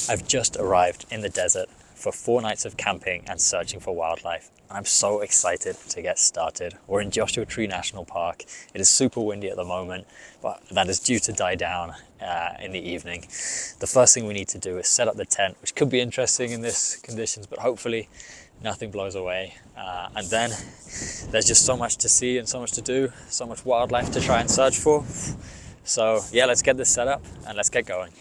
I've just arrived in the desert for 4 nights of camping and searching for wildlife. I'm so excited to get started. We're in Joshua Tree National Park. It is super windy at the moment, but that is due to die down in the evening. The first thing we need to do is set up the tent, which could be interesting in this conditions, but hopefully nothing blows away. And then there's just so much to see and so much to do, so much wildlife to try and search for. So yeah, let's get this set up and let's get going.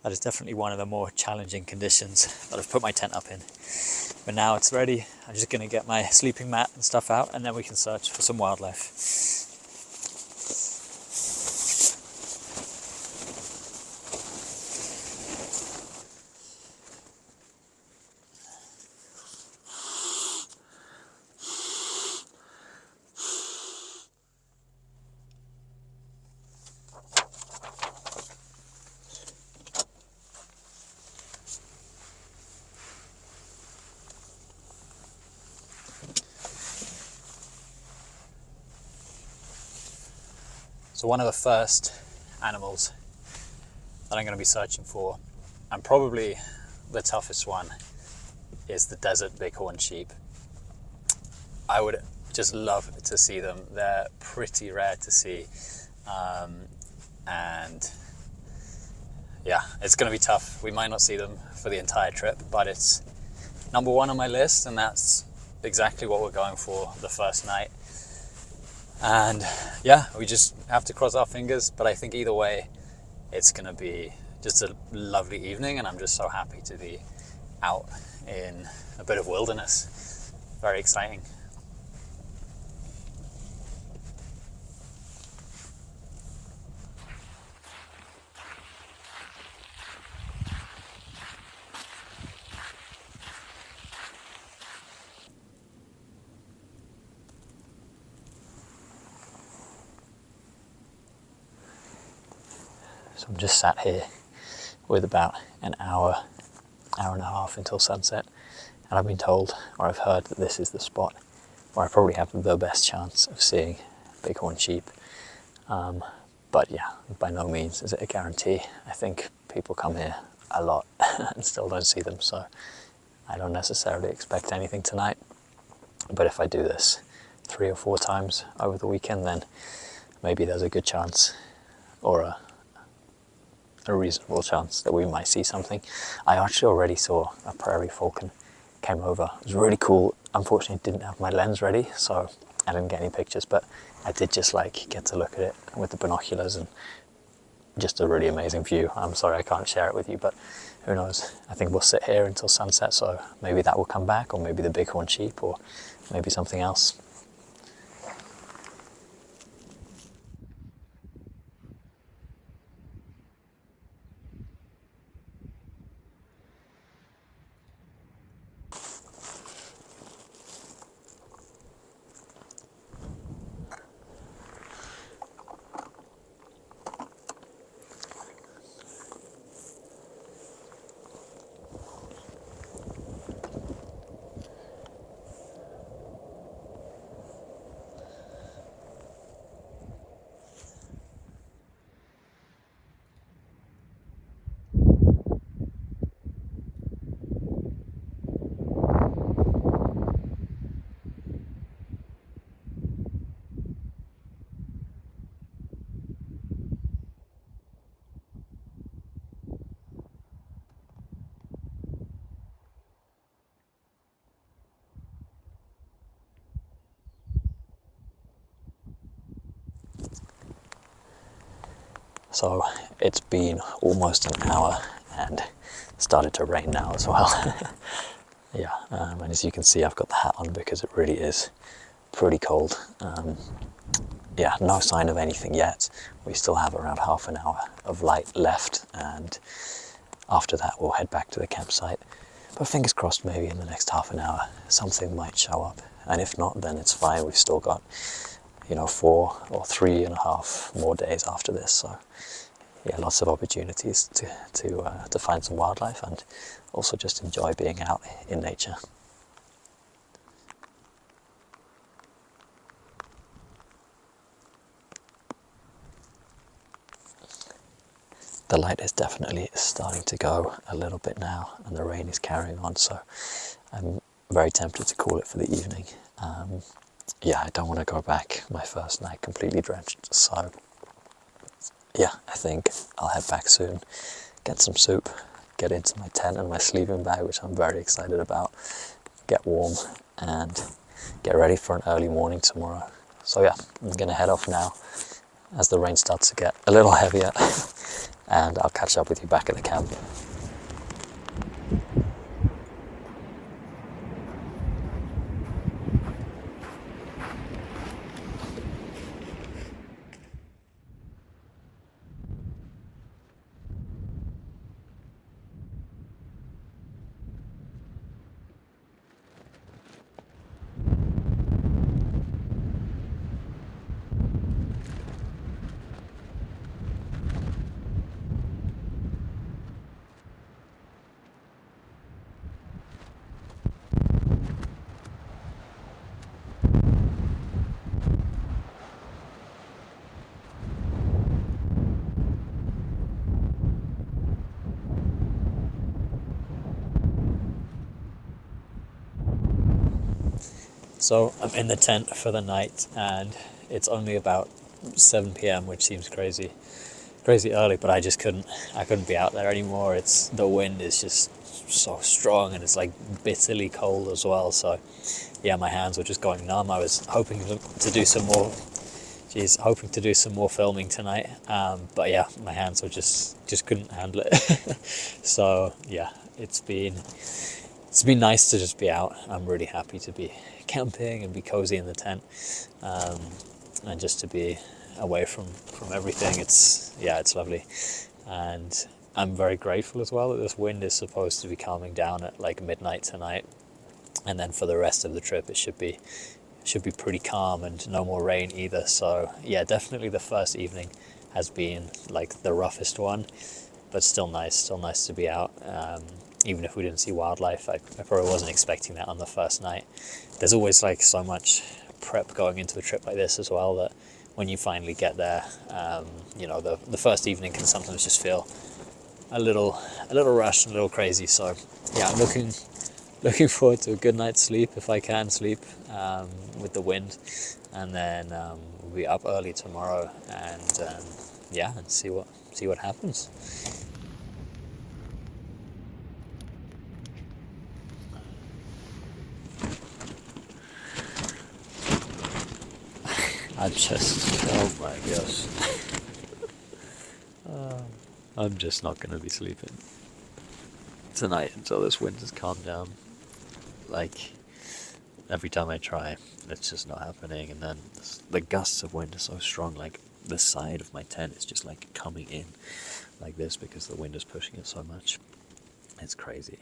That is definitely one of the more challenging conditions that I've put my tent up in. But now it's ready. I'm just going to get my sleeping mat and stuff out, and then we can search for some wildlife. So one of the first animals that I'm going to be searching for, and probably the toughest one, is the desert bighorn sheep. I would just love to see them. They're pretty rare to see. And yeah, it's going to be tough. We might not see them for the entire trip, but it's number one on my list, and that's exactly what we're going for the first night. And yeah, we just have to cross our fingers, but I think either way, it's going to be just a lovely evening, and I'm just so happy to be out in a bit of wilderness. Very exciting. So I'm just sat here with about an hour and a half until sunset, and I've been told, or I've heard, that this is the spot where I probably have the best chance of seeing bighorn sheep. But yeah, by no means is it a guarantee. I think people come here a lot and still don't see them, so I don't necessarily expect anything tonight. But if I do this 3 or 4 times over the weekend, then maybe there's a good chance, or a reasonable chance, that we might see something. I actually already saw a prairie falcon came over. It was really cool. Unfortunately, didn't have my lens ready, so I didn't get any pictures, but I did just get to look at it with the binoculars, and just a really amazing view. I'm sorry I can't share it with you, but who knows. I think we'll sit here until sunset, so maybe that will come back, or maybe the bighorn sheep, or maybe something else. So it's been almost an hour and started to rain now as well. Yeah, and as you can see, I've got the hat on because it really is pretty cold. Yeah, no sign of anything yet. We still have around half an hour of light left, and after that we'll head back to the campsite. But fingers crossed, maybe in the next half an hour something might show up, and if not, then it's fine. We've still got, you know, 4 or 3.5 more days after this, so yeah, lots of opportunities to find some wildlife and also just enjoy being out in nature. The light is definitely starting to go a little bit now, and the rain is carrying on, so I'm very tempted to call it for the evening. Yeah, I don't want to go back my first night completely drenched, so yeah, I think I'll head back soon, get some soup, get into my tent and my sleeping bag, which I'm very excited about, get warm and get ready for an early morning tomorrow. So yeah, I'm gonna head off now as the rain starts to get a little heavier and I'll catch up with you back at the camp. So I'm in the tent for the night and it's only about 7 p.m, which seems crazy early, but I couldn't be out there anymore. The wind is just so strong and it's like bitterly cold as well. So yeah, my hands were just going numb. I was hoping to do some more filming tonight, but yeah, my hands were just couldn't handle it. So yeah, it's been nice to just be out. I'm really happy to be camping and be cozy in the tent, and just to be away from everything. It's lovely, and I'm very grateful as well that this wind is supposed to be calming down at like midnight tonight, and then for the rest of the trip it should be pretty calm and no more rain either. So yeah, definitely the first evening has been like the roughest one, but still nice to be out. Even if we didn't see wildlife, I probably wasn't expecting that on the first night. There's always like so much prep going into a trip like this as well, that when you finally get there, you know, the first evening can sometimes just feel a little rushed and a little crazy. So yeah, I'm looking forward to a good night's sleep, if I can sleep, with the wind, and then we'll be up early tomorrow and and see what happens. Oh my gosh. I'm just not going to be sleeping tonight until this wind has calmed down. Like, every time I try, it's just not happening, and then the gusts of wind are so strong, like the side of my tent is just like coming in like this because the wind is pushing it so much. It's crazy.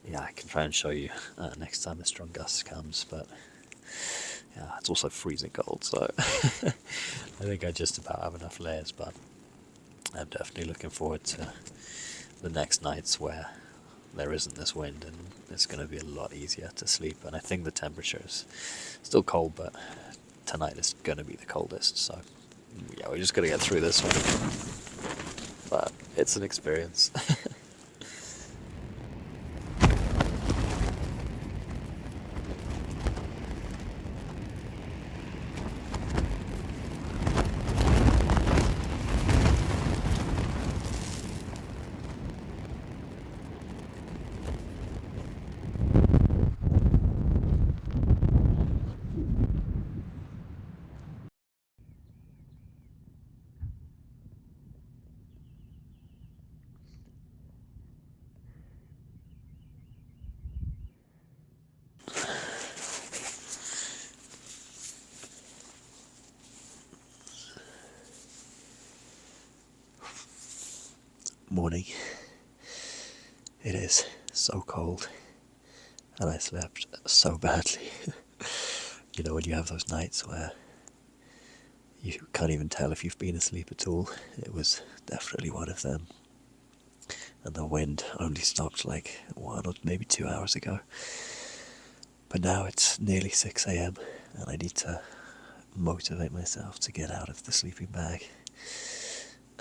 Yeah, I can try and show you next time the strong gust comes, but yeah, it's also freezing cold, so I think I just about have enough layers, but I'm definitely looking forward to the next nights where there isn't this wind and it's going to be a lot easier to sleep. And I think the temperature is still cold, but tonight is going to be the coldest, so yeah, we're just going to get through this one, but it's an experience. morning. It is so cold and I slept so badly. You know, when you have those nights where you can't even tell if you've been asleep at all. It was definitely one of them. And the wind only stopped like 1 or maybe 2 hours ago. But now it's nearly 6 a.m. and I need to motivate myself to get out of the sleeping bag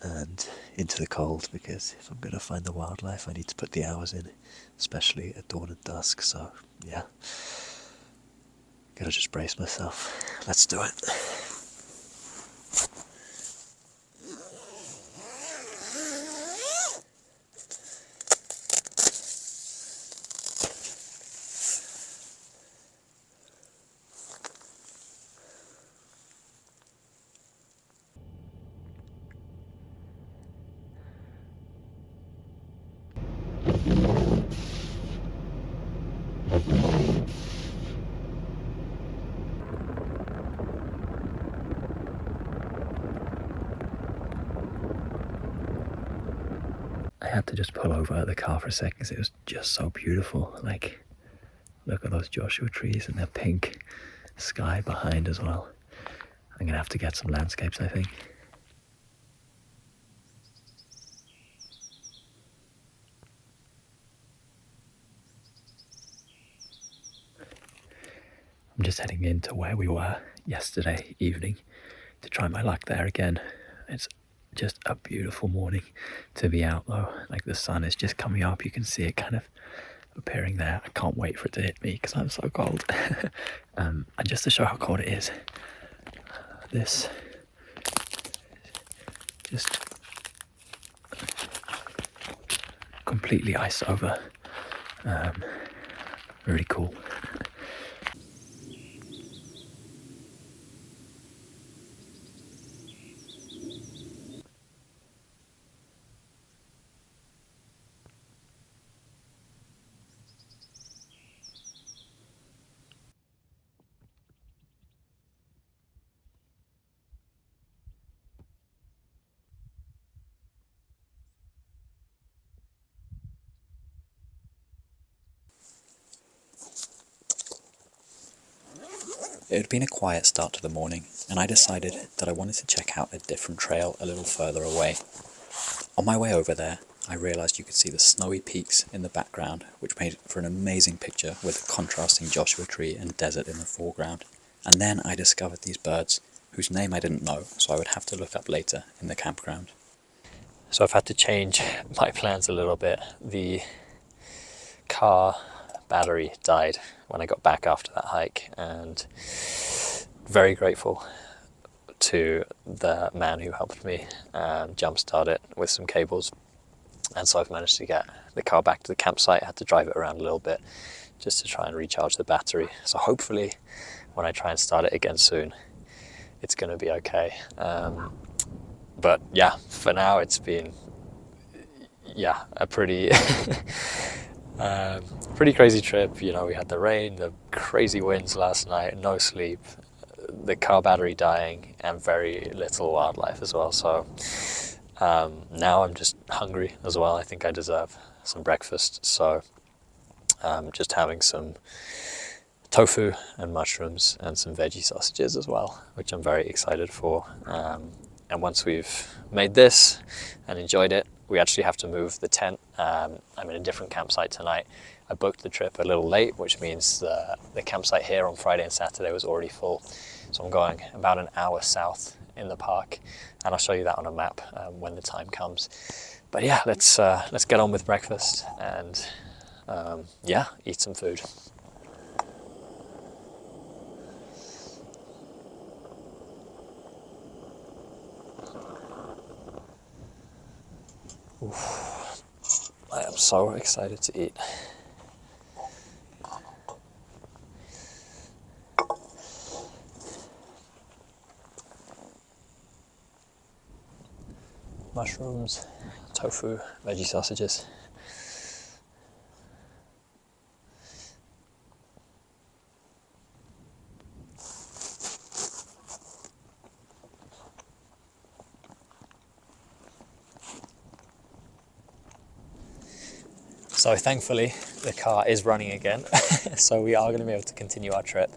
and into the cold, because if I'm going to find the wildlife I need to put the hours in, especially at dawn and dusk. So yeah, gotta just brace myself. Let's do it. I had to just pull over the car for a second because it was just so beautiful. Like, look at those Joshua trees and the pink sky behind as well. I'm going to have to get some landscapes, I think. I'm just heading into where we were yesterday evening to try my luck there again. It's just a beautiful morning to be out though. Like, the sun is just coming up. You can see it kind of appearing there. I can't wait for it to hit me because I'm so cold. And just to show how cold it is, this just completely iced over. Really cool. It had been a quiet start to the morning, and I decided that I wanted to check out a different trail a little further away. On my way over there, I realised you could see the snowy peaks in the background, which made for an amazing picture with a contrasting Joshua tree and desert in the foreground. And then I discovered these birds, whose name I didn't know, so I would have to look up later in the campground. So I've had to change my plans a little bit. The car battery died when I got back after that hike, and very grateful to the man who helped me jumpstart it with some cables. And so I've managed to get the car back to the campsite. I had to drive it around a little bit just to try and recharge the battery. So hopefully when I try and start it again soon, it's going to be okay. But yeah, for now it's been a pretty pretty crazy trip. You know, we had the rain, the crazy winds last night, no sleep, the car battery dying, and very little wildlife as well. So now I'm just hungry as well. I think I deserve some breakfast. So just having some tofu and mushrooms and some veggie sausages as well, which I'm very excited for. And once we've made this and enjoyed it, we actually have to move the tent. I'm in a different campsite tonight. I booked the trip a little late, which means the campsite here on Friday and Saturday was already full. So I'm going about an hour south in the park, and I'll show you that on a map when the time comes. But yeah, let's get on with breakfast and eat some food. Oof. I am so excited to eat. Mushrooms, tofu, veggie sausages. So thankfully the car is running again, so we are going to be able to continue our trip.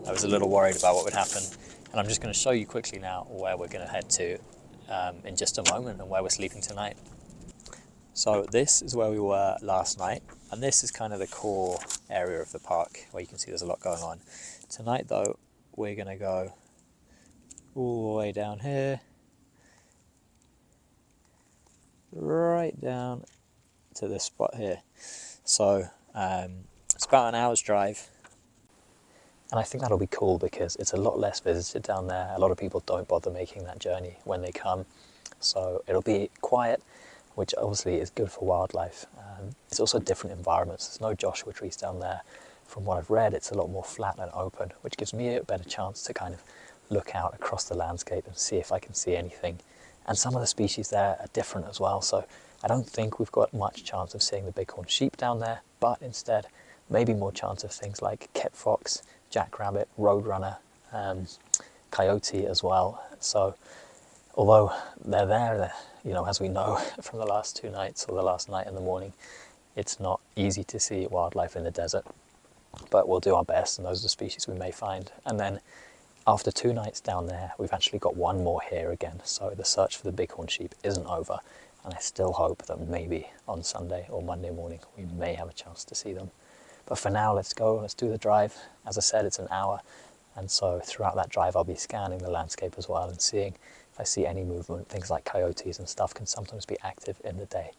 I was a little worried about what would happen, and I'm just going to show you quickly now where we're going to head to in just a moment and where we're sleeping tonight. So this is where we were last night, and this is kind of the core area of the park where you can see there's a lot going on. Tonight though, we're going to go all the way down here, right down to this spot here. So it's about an hour's drive, and I think that'll be cool because it's a lot less visited down there. A lot of people don't bother making that journey when they come, so it'll be quiet, which obviously is good for wildlife. It's also different environments. There's no Joshua trees down there. From what I've read, it's a lot more flat and open, which gives me a better chance to kind of look out across the landscape and see if I can see anything. And some of the species there are different as well, so I don't think we've got much chance of seeing the bighorn sheep down there, but instead maybe more chance of things like ket fox, jackrabbit, roadrunner, coyote as well. So although they're there, you know, as we know from the last 2 nights or the last night and the morning, it's not easy to see wildlife in the desert, but we'll do our best, and those are the species we may find. And then after 2 nights down there, we've actually got one more here again, so the search for the bighorn sheep isn't over, and I still hope that maybe on Sunday or Monday morning we may have a chance to see them. But for now, let's go, let's do the drive. As I said, it's an hour, and so throughout that drive I'll be scanning the landscape as well and seeing if I see any movement. Things like coyotes and stuff can sometimes be active in the day.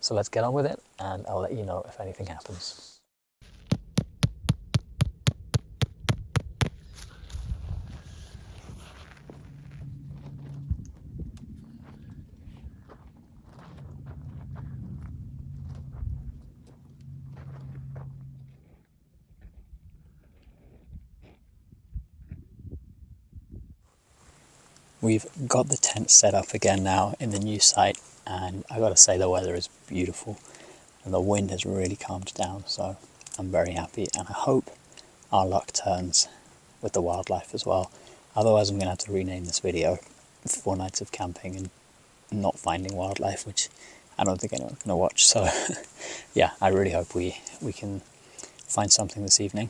So let's get on with it, and I'll let you know if anything happens. We've got the tent set up again now in the new site, and I gotta say the weather is beautiful and the wind has really calmed down, so I'm very happy, and I hope our luck turns with the wildlife as well. Otherwise I'm gonna have to rename this video 4 nights of camping and not finding wildlife, which I don't think anyone's gonna watch. So yeah, I really hope we can find something this evening.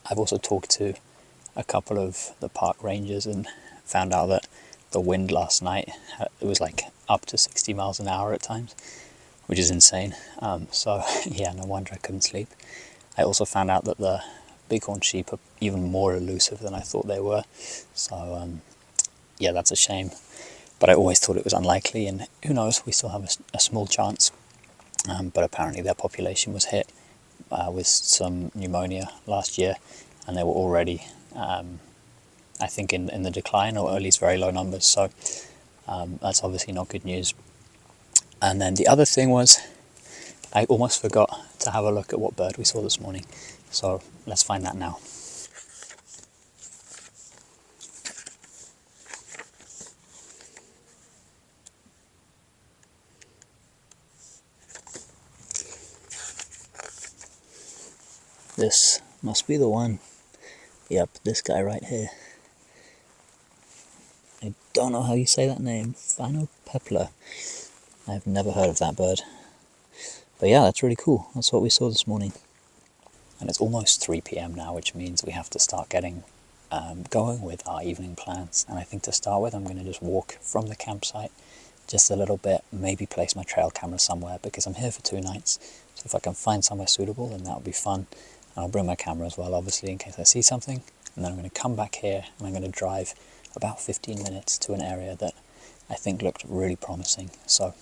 I've also talked to a couple of the park rangers and found out that the wind last night, it was like up to 60 miles an hour at times, which is insane. So yeah, no wonder I couldn't sleep. I also found out that the bighorn sheep are even more elusive than I thought they were. So yeah, that's a shame. But I always thought it was unlikely, and who knows, we still have a small chance. But apparently their population was hit with some pneumonia last year, and they were already I think in the decline, or at least very low numbers, so that's obviously not good news. And then the other thing was, I almost forgot to have a look at what bird we saw this morning, so let's find that now. This must be the one. Yep, this guy right here. I don't know how you say that name. Phanopepla. I've never heard of that bird. But yeah, that's really cool. That's what we saw this morning. And it's almost 3 p.m. now, which means we have to start getting going with our evening plans. And I think to start with, I'm going to just walk from the campsite just a little bit, maybe place my trail camera somewhere, because I'm here for 2 nights. So if I can find somewhere suitable, then that would be fun. And I'll bring my camera as well, obviously, in case I see something. And then I'm going to come back here, and I'm going to drive about 15 minutes to an area that I think looked really promising. So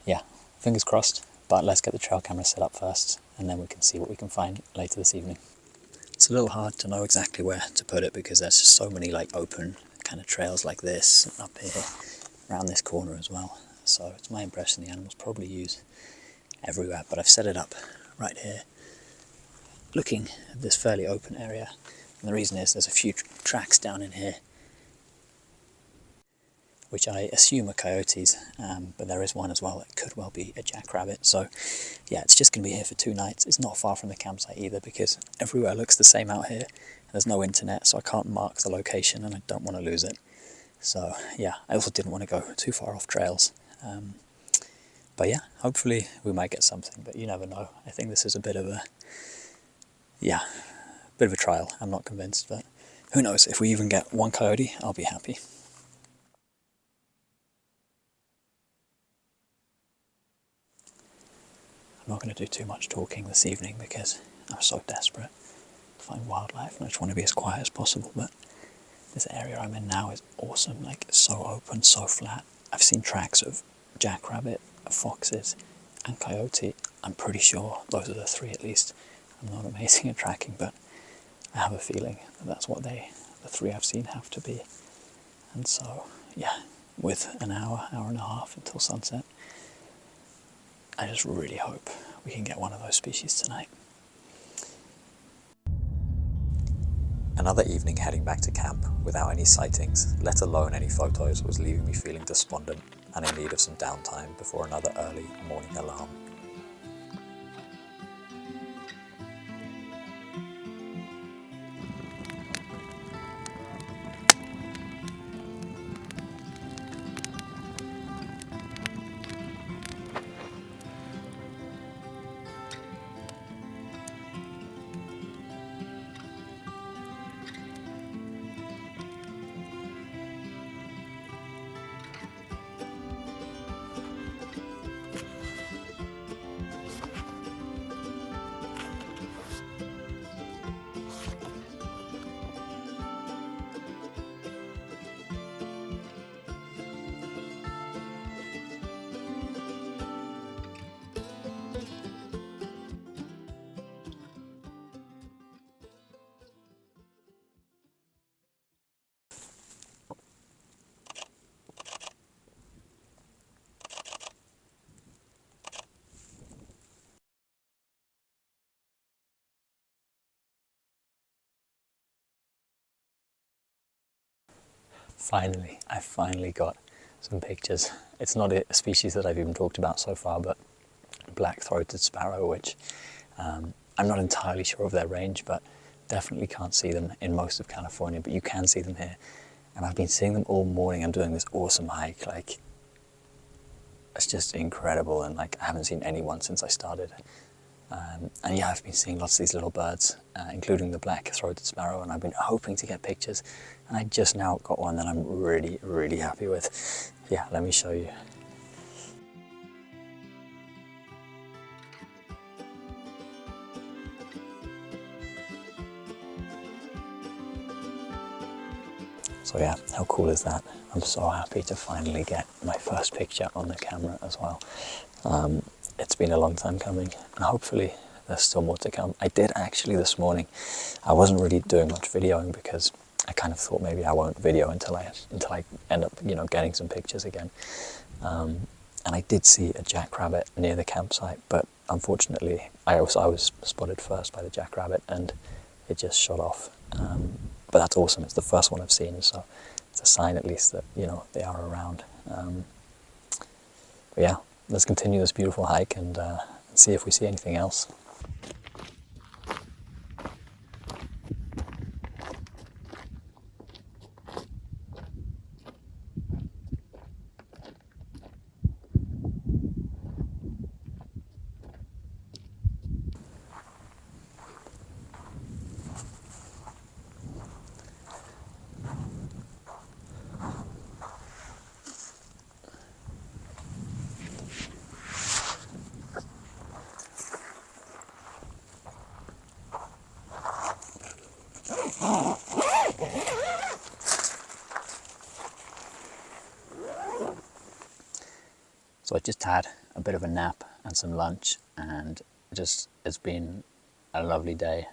yeah, fingers crossed, but let's get the trail camera set up first, and then we can see what we can find later this evening. It's a little hard to know exactly where to put it, because there's just so many like open kind of trails like this up here, around this corner as well. So it's my impression the animals probably use everywhere, but I've set it up right here, looking at this fairly open area. And the reason is there's a few tracks down in here, which I assume are coyotes, but there is one as well that could well be a jackrabbit. So yeah, it's just going to be here for 2 nights. It's not far from the campsite either, because everywhere looks the same out here. There's no internet, so I can't mark the location, and I don't want to lose it. So yeah, I also didn't want to go too far off trails. But yeah, hopefully we might get something, but you never know. I think this is a bit of a, yeah, bit of a trial. I'm not convinced, but who knows? If we even get one coyote, I'll be happy. I'm not going to do too much talking this evening because I'm so desperate to find wildlife and I just want to be as quiet as possible. But this area I'm in now is awesome, like so open, so flat. I've seen tracks of jackrabbit, foxes and coyote. I'm pretty sure those are the three at least. I'm not amazing at tracking, but I have a feeling that that's what the three I've seen have to be. And so, yeah, with an hour and a half until sunset, I just really hope we can get one of those species tonight. Another evening heading back to camp without any sightings, let alone any photos, was leaving me feeling despondent and in need of some downtime before another early morning alarm. I finally got some pictures. It's not a species that I've even talked about so far, but black-throated sparrow, which I'm not entirely sure of their range, but definitely can't see them in most of California, but you can see them here. And I've been seeing them all morning. I'm doing this awesome hike, like, it's just incredible, and like I haven't seen anyone since I started. And yeah, I've been seeing lots of these little birds, including the black-throated sparrow, and I've been hoping to get pictures, and I just now got one that I'm really, really happy with. Yeah, let me show you. So yeah, how cool is that? I'm so happy to finally get my first picture on the camera as well. It's been a long time coming, and hopefully there's still more to come. I did actually this morning. I wasn't really doing much videoing because I kind of thought maybe I won't video until I end up, you know, getting some pictures again. And I did see a jackrabbit near the campsite, but unfortunately I was spotted first by the jackrabbit and it just shot off. But that's awesome. It's the first one I've seen, so it's a sign at least that, you know, they are around. But yeah, let's continue this beautiful hike and see if we see anything else. So I just had a bit of a nap and some lunch, and it's been a lovely day.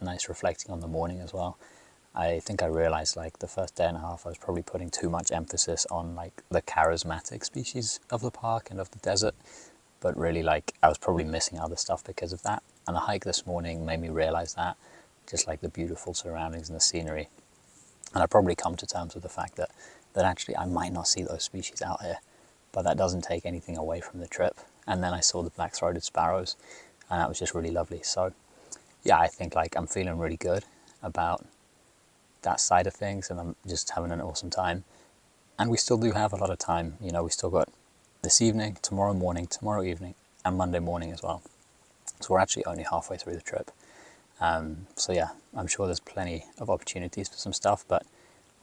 Nice reflecting on the morning as well. I think I realized like the first day and a half I was probably putting too much emphasis on like the charismatic species of the park and of the desert, but really like I was probably missing other stuff because of that. And the hike this morning made me realize that, just like the beautiful surroundings and the scenery. And I probably come to terms with the fact that actually I might not see those species out here, but that doesn't take anything away from the trip. And then I saw the black-throated sparrows, and that was just really lovely. So yeah, I think like I'm feeling really good about that side of things, and I'm just having an awesome time. And we still do have a lot of time, you know, we still got this evening, tomorrow morning, tomorrow evening, and Monday morning as well. So we're actually only halfway through the trip. So yeah, I'm sure there's plenty of opportunities for some stuff, but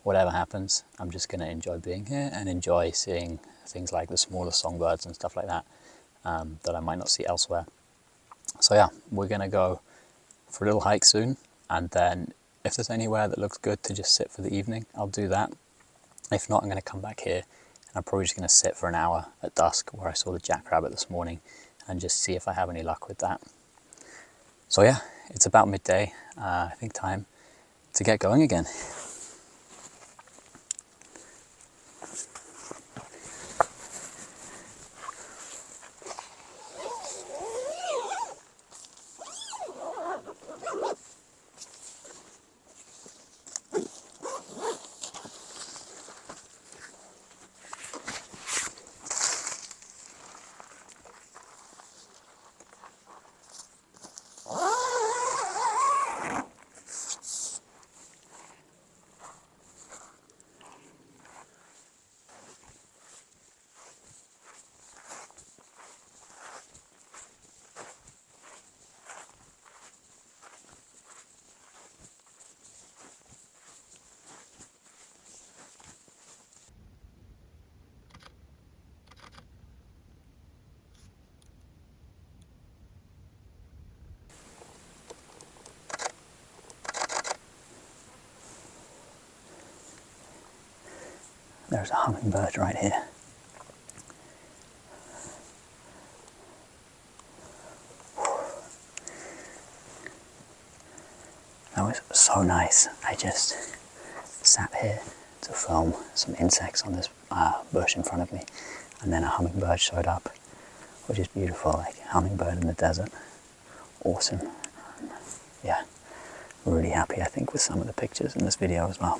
whatever happens, I'm just going to enjoy being here and enjoy seeing things like the smaller songbirds and stuff like that, that I might not see elsewhere. So yeah, we're going to go for a little hike soon, and then if there's anywhere that looks good to just sit for the evening, I'll do that. If not, I'm going to come back here, and I'm probably just going to sit for an hour at dusk where I saw the jackrabbit this morning and just see if I have any luck with that. So yeah, it's about midday. I think time to get going again. There's a hummingbird right here. That was so nice. I just sat here to film some insects on this bush in front of me, and then a hummingbird showed up, which is beautiful, like a hummingbird in the desert. Awesome. Yeah, really happy, I think, with some of the pictures in this video as well.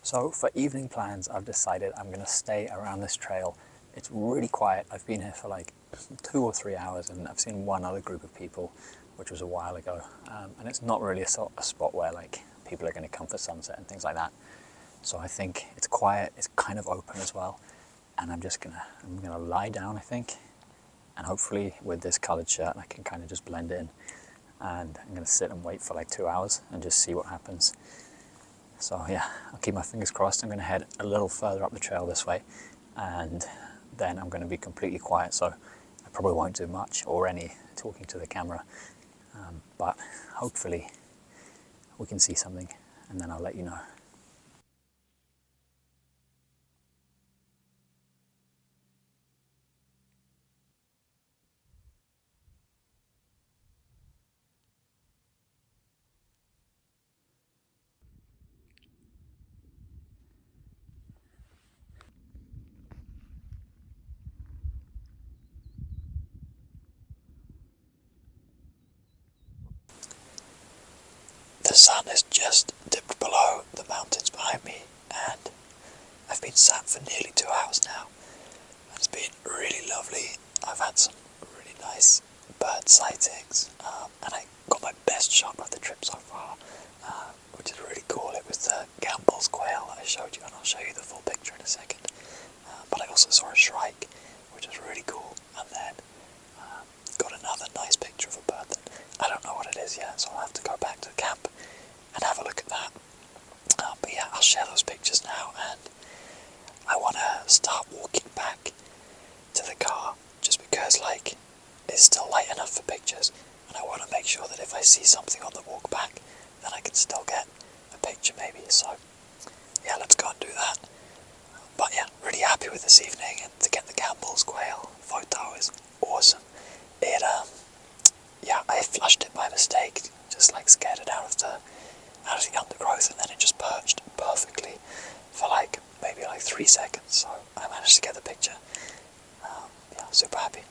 So for evening plans, I've decided I'm going to stay around this trail. It's really quiet. I've been here for like 2 or 3 hours, and I've seen one other group of people, which was a while ago. And it's not really a spot where like people are going to come for sunset and things like that. So I think it's quiet, it's kind of open as well. And I'm gonna lie down, I think. And hopefully with this colored shirt, I can kind of just blend in. And I'm going to sit and wait for like 2 hours and just see what happens. So yeah, I'll keep my fingers crossed. I'm going to head a little further up the trail this way, and then I'm going to be completely quiet, so I probably won't do much or any talking to the camera, but hopefully we can see something, and then I'll let you know. The sun has just dipped below the mountains behind me, and I've been sat for nearly 2 hours now. It's been really lovely. I've had some really nice bird sightings, and I got my best shot of the trip so far, which is really cool. It was the Campbell's quail that I showed you, and I'll show you the full picture in a second. But I also saw a shrike, which was really cool, and then got another nice picture of a bird that I don't know what it is yet, so I'll have to go back to the camp and have a look at that. But yeah, I'll share those pictures now, and I want to start walking back to the car, just because like it's still light enough for pictures, and I want to make sure that if I see something on the walk back, then I can still get a picture maybe. So yeah, let's go and do that. But yeah, really happy happy with this evening, and to get the Campbell's quail photo is awesome. It, yeah, I flushed it by mistake, just like scared it out of the undergrowth, and then it just perched perfectly for like maybe like 3 seconds. So I managed to get the picture. Yeah, super happy.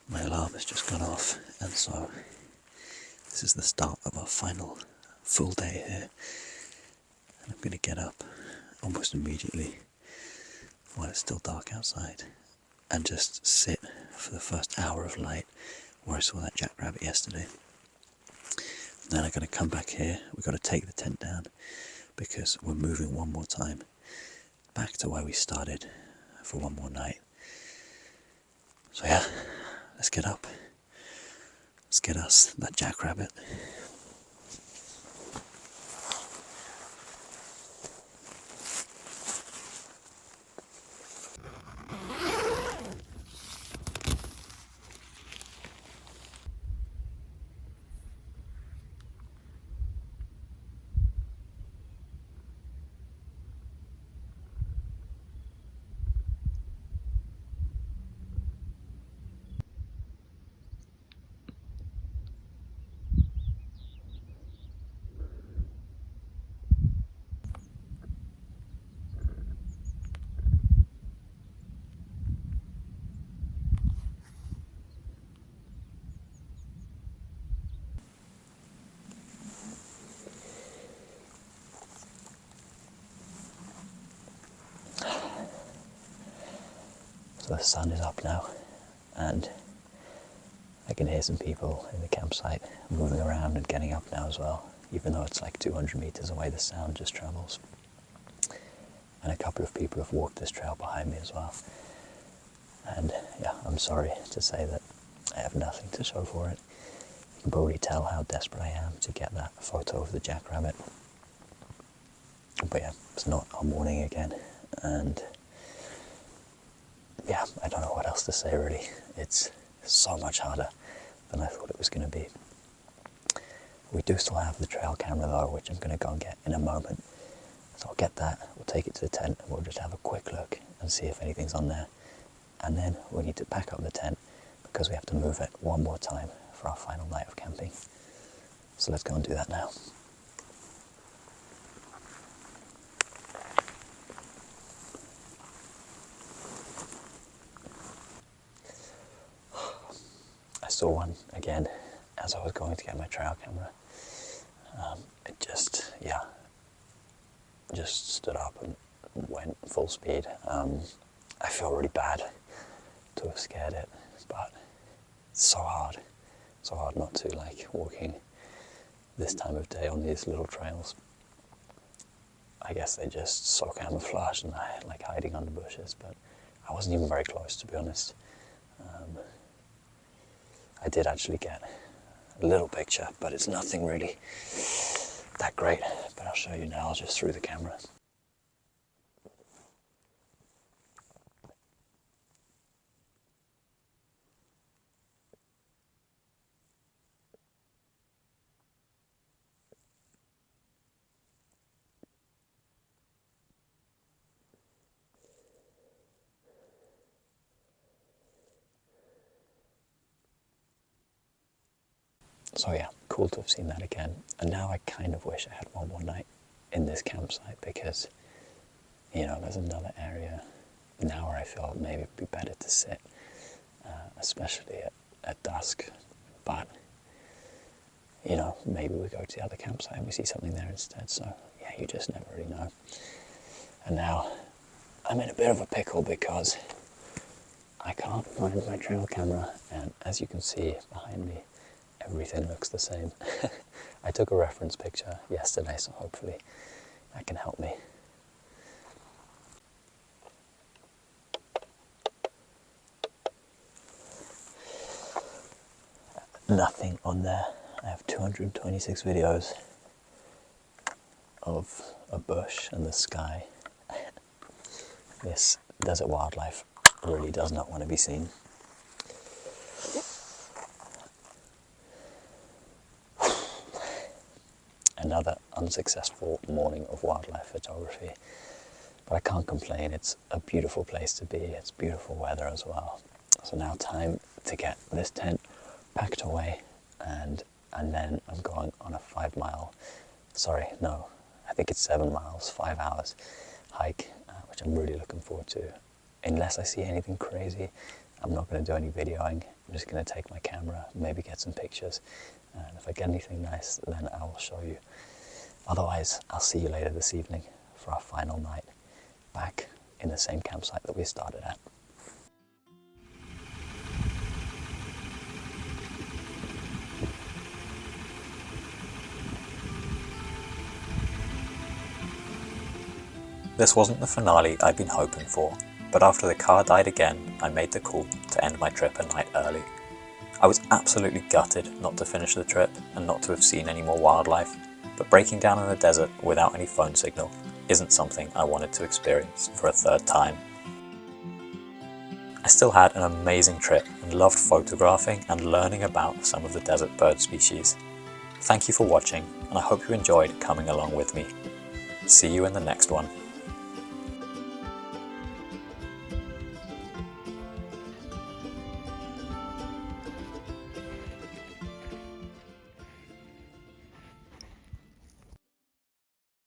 My alarm has just gone off, and so this is the start of our final full day here. And I'm going to get up almost immediately while it's still dark outside and just sit for the first hour of light where I saw that jackrabbit yesterday. Then I'm going to come back here. We've got to take the tent down because we're moving one more time back to where we started for one more night. So yeah, let's get up. Let's get us that jackrabbit. So the sun is up now, and I can hear some people in the campsite moving around and getting up now as well, even though it's like 200 meters away. The sound just travels. And a couple of people have walked this trail behind me as well. And yeah, I'm sorry to say that I have nothing to show for it. You can probably tell how desperate I am to get that photo of the jackrabbit. But yeah, it's not our morning again, and yeah, I don't know what else to say really. It's so much harder than I thought it was going to be. We do still have the trail camera though, which I'm going to go and get in a moment. So I'll get that, we'll take it to the tent, and we'll just have a quick look and see if anything's on there. And then we need to pack up the tent because we have to move it one more time for our final night of camping. So let's go and do that now. I saw one again as I was going to get my trail camera. It just stood up and went full speed. I feel really bad to have scared it, but it's so hard not to, like, walking this time of day on these little trails. I guess they're just so camouflaged and like hiding under bushes, but I wasn't even very close, to be honest. I did actually get a little picture, but it's nothing really that great. But I'll show you now just through the camera. So yeah, cool to have seen that again. And now I kind of wish I had one more night in this campsite, because, you know, there's another area now where I feel maybe it'd be better to sit, especially at dusk. But, you know, maybe we go to the other campsite and we see something there instead. So yeah, you just never really know. And now I'm in a bit of a pickle because I can't find my trail camera, and as you can see behind me, everything looks the same. I took a reference picture yesterday, so hopefully that can help me. Nothing on there. I have 226 videos of a bush and the sky. This desert wildlife really does not want to be seen. Another unsuccessful morning of wildlife photography, but I can't complain. It's a beautiful place to be. It's beautiful weather as well. So now time to get this tent packed away, and then I'm going on a 5 mile, sorry, no, I think it's 7 miles, 5 hours hike, which I'm really looking forward to. Unless I see anything crazy, I'm not going to do any videoing. I'm just going to take my camera, maybe get some pictures, and if I get anything nice, then I will show you. Otherwise, I'll see you later this evening for our final night back in the same campsite that we started at. This wasn't the finale I'd been hoping for, but after the car died again, I made the call to end my trip a night early. I was absolutely gutted not to finish the trip and not to have seen any more wildlife, but breaking down in the desert without any phone signal isn't something I wanted to experience for a third time. I still had an amazing trip and loved photographing and learning about some of the desert bird species. Thank you for watching, and I hope you enjoyed coming along with me. See you in the next one.